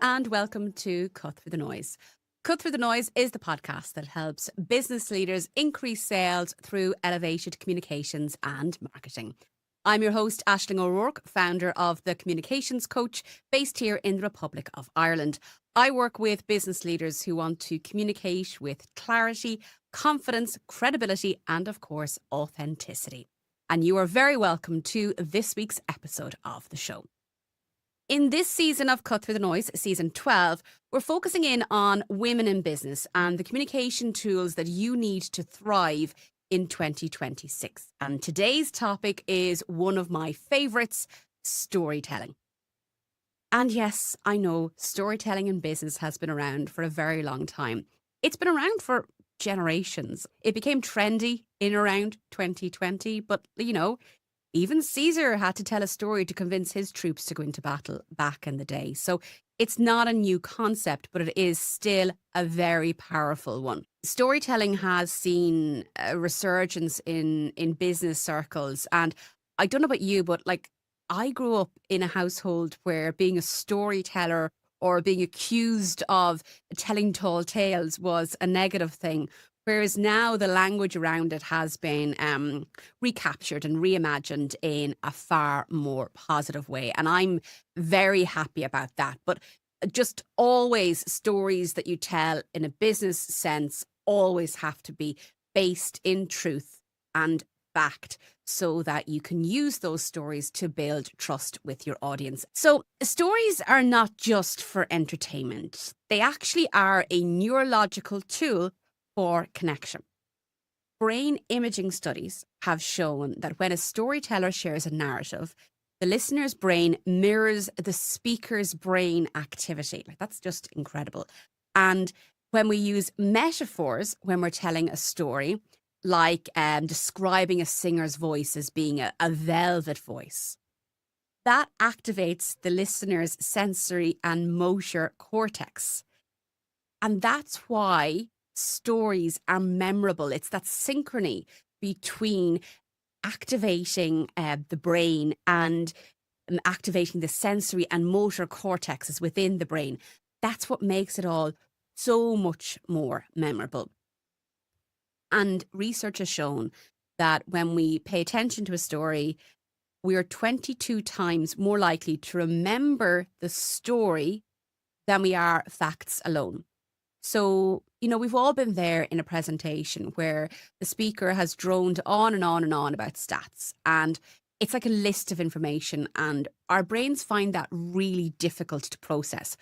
and welcome to Cut Through the Noise. Cut Through the Noise is the podcast that helps business leaders increase sales through elevated communications and marketing. I'm your host, Aisling O'Rourke, founder of The Communications Coach, based here in the Republic of Ireland. I work with business leaders who want to communicate with clarity, confidence, credibility, and of course, authenticity. And you are very welcome to this week's episode of the show. In this season of Cut Through the Noise, season 12, we're focusing in on women in business and the communication tools that you need to thrive in 2026. And today's topic is one of my favourites, storytelling. And yes, I know storytelling in business has been around for a very long time. It's been around for generations. It became trendy in around 2020, but even Caesar had to tell a story to convince his troops to go into battle back in the day. So it's not a new concept, but it is still a very powerful one. Storytelling has seen a resurgence in business circles. And I don't know about you, but I grew up in a household where being a storyteller or being accused of telling tall tales was a negative thing. Whereas now the language around it has been recaptured and reimagined in a far more positive way. And I'm very happy about that. But just always stories that you tell in a business sense always have to be based in truth and backed so that you can use those stories to build trust with your audience. So stories are not just for entertainment. They actually are a neurological tool for connection. Brain imaging studies have shown that when a storyteller shares a narrative, the listener's brain mirrors the speaker's brain activity. That's just incredible. And when we use metaphors when we're telling a story, like describing a singer's voice as being a velvet voice, that activates the listener's sensory and motor cortex. And that's why stories are memorable. It's that synchrony between activating the brain and activating the sensory and motor cortexes within the brain. That's what makes it all so much more memorable. And research has shown that when we pay attention to a story, we are 22 times more likely to remember the story than we are facts alone. So, we've all been there in a presentation where the speaker has droned on and on and on about stats, and it's like a list of information, and our brains find that really difficult to process.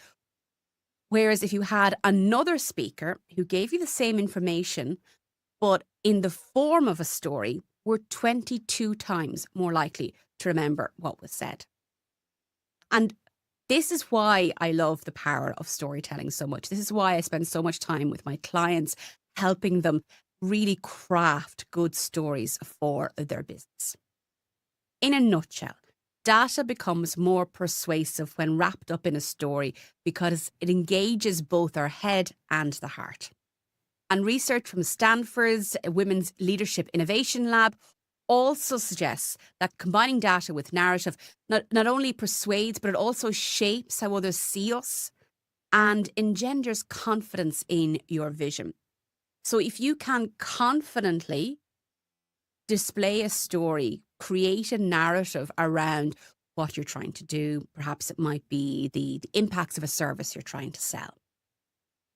Whereas if you had another speaker who gave you the same information, but in the form of a story, we're 22 times more likely to remember what was said. And this is why I love the power of storytelling so much. This is why I spend so much time with my clients, helping them really craft good stories for their business. In a nutshell, data becomes more persuasive when wrapped up in a story because it engages both our head and the heart. And research from Stanford's Women's Leadership Innovation Lab also suggests that combining data with narrative not only persuades, but it also shapes how others see us and engenders confidence in your vision. So if you can confidently display a story, create a narrative around what you're trying to do, perhaps it might be the impacts of a service you're trying to sell,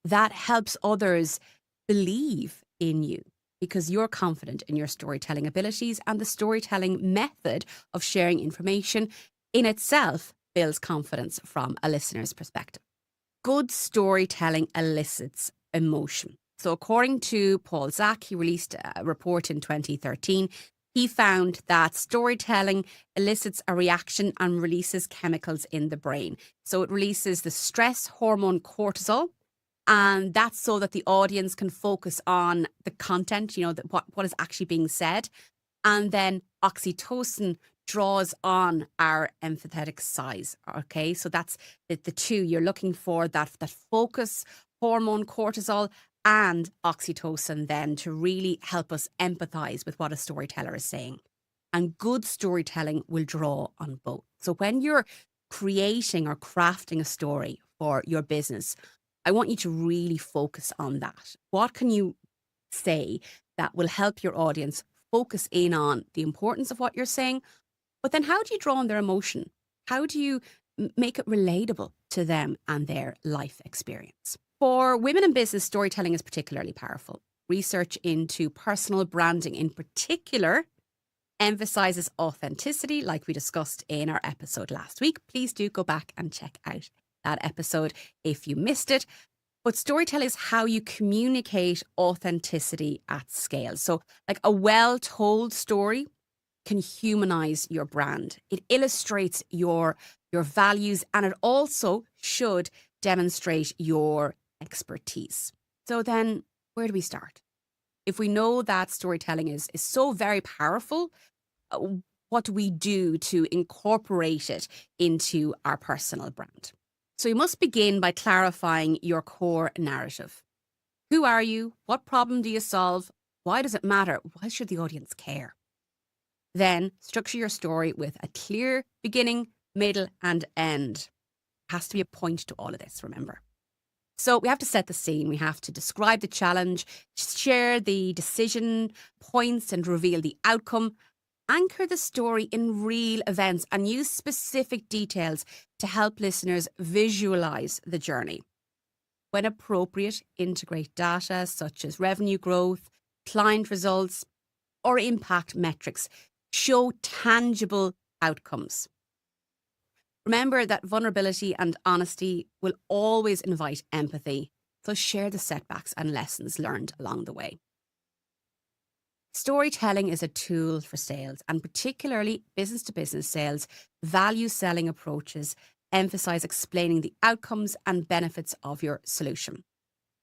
that helps others believe in you, because you're confident in your storytelling abilities, and the storytelling method of sharing information in itself builds confidence from a listener's perspective. Good storytelling elicits emotion. So according to Paul Zak, he released a report in 2013. He found that storytelling elicits a reaction and releases chemicals in the brain. So it releases the stress hormone cortisol, and that's so that the audience can focus on the content, what is actually being said. And then oxytocin draws on our empathetic size. Okay, so that's the two. You're looking for that focus hormone cortisol and oxytocin then to really help us empathize with what a storyteller is saying. And good storytelling will draw on both. So when you're creating or crafting a story for your business, I want you to really focus on that. What can you say that will help your audience focus in on the importance of what you're saying? But then how do you draw on their emotion? How do you make it relatable to them and their life experience? For women in business, storytelling is particularly powerful. Research into personal branding in particular emphasizes authenticity, like we discussed in our episode last week. Please do go back and check out that episode if you missed it. But storytelling is how you communicate authenticity at scale. So, like a well-told story can humanize your brand. It illustrates your values, and it also should demonstrate your expertise. So then, where do we start? If we know that storytelling is so very powerful, uh, what do we do to incorporate it into our personal brand? So you must begin by clarifying your core narrative. Who are you? What problem do you solve? Why does it matter? Why should the audience care? Then structure your story with a clear beginning, middle, and end. There has to be a point to all of this, remember. So we have to set the scene. We have to describe the challenge, share the decision points, and reveal the outcome. Anchor the story in real events and use specific details to help listeners visualize the journey. When appropriate, integrate data such as revenue growth, client results, or impact metrics. Show tangible outcomes. Remember that vulnerability and honesty will always invite empathy, so share the setbacks and lessons learned along the way. Storytelling is a tool for sales, and particularly business-to-business sales. Value selling approaches emphasize explaining the outcomes and benefits of your solution.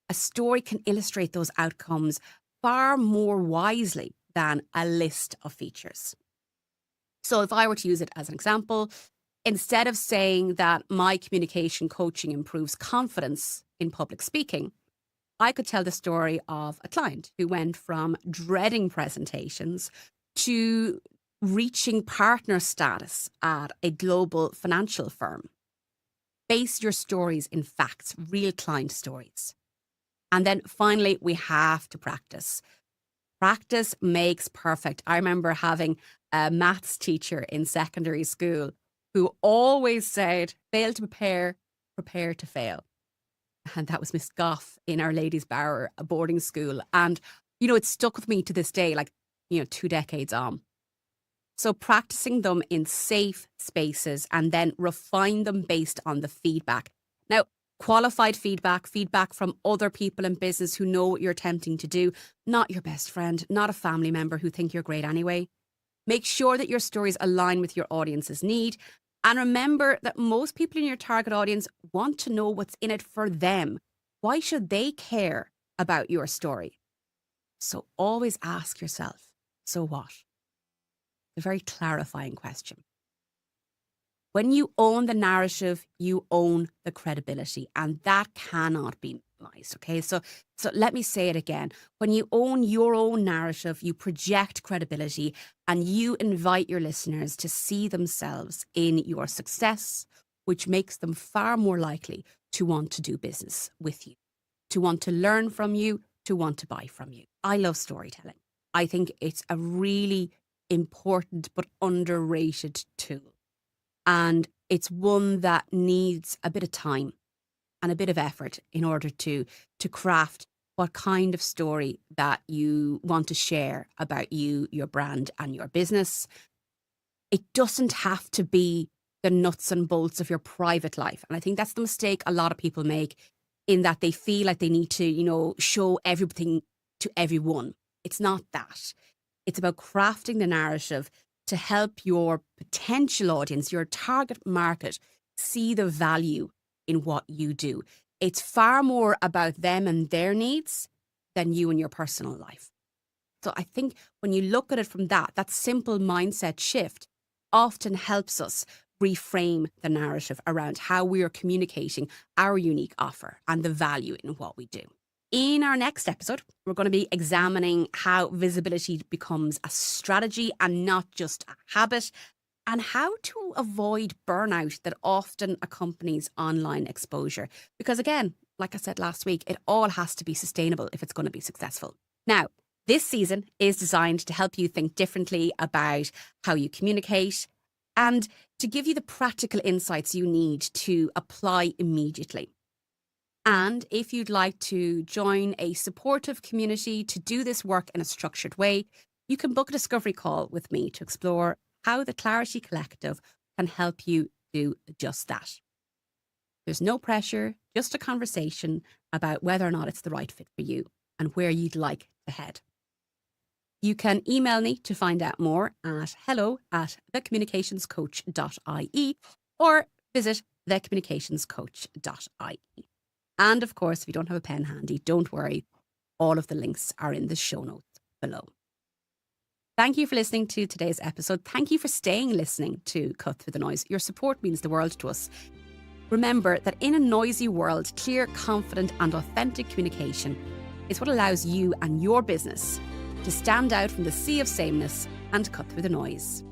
A story can illustrate those outcomes far more wisely than a list of features. So if I were to use it as an example, instead of saying that my communication coaching improves confidence in public speaking, I could tell the story of a client who went from dreading presentations to reaching partner status at a global financial firm. Base your stories in facts, real client stories. And then finally, we have to practice. Practice makes perfect. I remember having a maths teacher in secondary school who always said, fail to prepare, prepare to fail. And that was Miss Goff in Our Lady's Bower, a boarding school. And, it stuck with me to this day, 2 decades on. So practicing them in safe spaces and then refine them based on the feedback. Now, qualified feedback from other people in business who know what you're attempting to do, not your best friend, not a family member who think you're great anyway. Make sure that your stories align with your audience's need. And remember that most people in your target audience want to know what's in it for them. Why should they care about your story? So always ask yourself, so what? A very clarifying question. When you own the narrative, you own the credibility, and that cannot be minimized. Okay, so let me say it again. When you own your own narrative, you project credibility and you invite your listeners to see themselves in your success, which makes them far more likely to want to do business with you, to want to learn from you, to want to buy from you. I love storytelling. I think it's a really important but underrated tool. And it's one that needs a bit of time and a bit of effort in order to craft what kind of story that you want to share about you, your brand, and your business. It doesn't have to be the nuts and bolts of your private life. And I think that's the mistake a lot of people make, in that they feel like they need to, show everything to everyone. It's not that. It's about crafting the narrative to help your potential audience, your target market, see the value in what you do. It's far more about them and their needs than you and your personal life. So I think when you look at it from that simple mindset shift often helps us reframe the narrative around how we are communicating our unique offer and the value in what we do. In our next episode, we're going to be examining how visibility becomes a strategy and not just a habit. and how to avoid burnout that often accompanies online exposure. Because again, like I said last week, it all has to be sustainable if it's going to be successful. Now, this season is designed to help you think differently about how you communicate and to give you the practical insights you need to apply immediately. And if you'd like to join a supportive community to do this work in a structured way, you can book a discovery call with me to explore how the Clarity Collective can help you do just that. There's no pressure, just a conversation about whether or not it's the right fit for you and where you'd like to head. You can email me to find out more at hello@thecommunicationscoach.ie or visit thecommunicationscoach.ie. And of course, if you don't have a pen handy, don't worry. All of the links are in the show notes below. Thank you for listening to today's episode. Thank you for staying listening to Cut Through the Noise. Your support means the world to us. Remember that in a noisy world, clear, confident and authentic communication is what allows you and your business to stand out from the sea of sameness and cut through the noise.